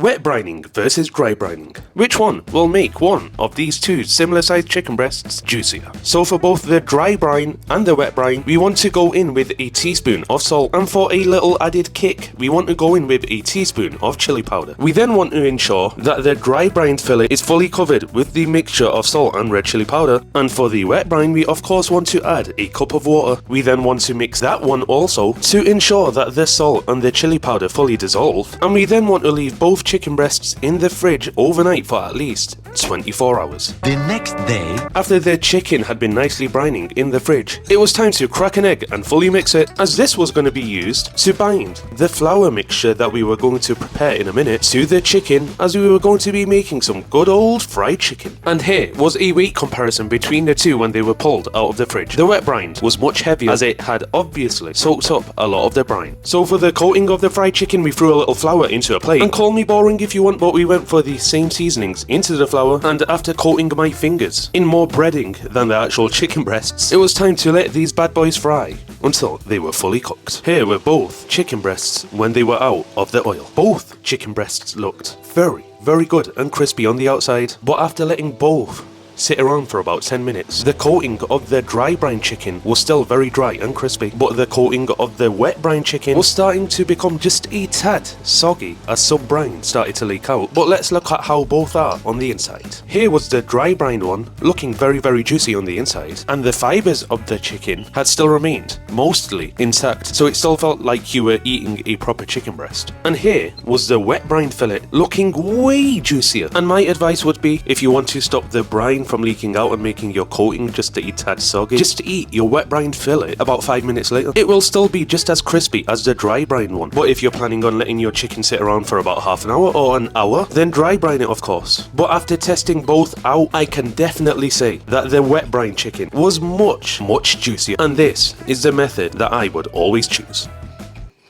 Wet brining versus dry brining. Which one will make one of these two similar sized chicken breasts juicier? So for both the dry brine and the wet brine, we want to go in with a teaspoon of salt, and for a little added kick, we want to go in with a teaspoon of chili powder. We then want to ensure that the dry brine fillet is fully covered with the mixture of salt and red chili powder, and for the wet brine we of course want to add a cup of water. We then want to mix that one also to ensure that the salt and the chili powder fully dissolve, and we then want to leave both chicken breasts in the fridge overnight for at least 24 hours. The next day, after the chicken had been nicely brining in the fridge, it was time to crack an egg and fully mix it, as this was going to be used to bind the flour mixture that we were going to prepare in a minute to the chicken, as we were going to be making some good old fried chicken. And here was a weight comparison between the two when they were pulled out of the fridge. The wet brine was much heavier, as it had obviously soaked up a lot of the brine. So for the coating of the fried chicken, we threw a little flour into a plate, and call me boring if you want, but we went for the same seasonings into the flour, and after coating my fingers in more breading than the actual chicken breasts, it was time to let these bad boys fry until they were fully cooked. Here were both chicken breasts when they were out of the oil. Both chicken breasts looked very good and crispy on the outside, but after letting both sit around for about 10 minutes, the coating of the dry brine chicken was still very dry and crispy, but the coating of the wet brine chicken was starting to become just a tad soggy as some brine started to leak out. But let's look at how both are on the inside. Here was the dry brine one, looking very juicy on the inside, and the fibers of the chicken had still remained mostly intact, so it still felt like you were eating a proper chicken breast. And here was the wet brine fillet, looking way juicier. And my advice would be, if you want to stop the brine from leaking out and making your coating just a tad soggy, just eat your wet brine fillet about 5 minutes later. It will still be just as crispy as the dry brine one, but if you're planning on letting your chicken sit around for about half an hour or an hour, then dry brine it of course. But after testing both out, I can definitely say that the wet brine chicken was much juicier, and this is the method that I would always choose.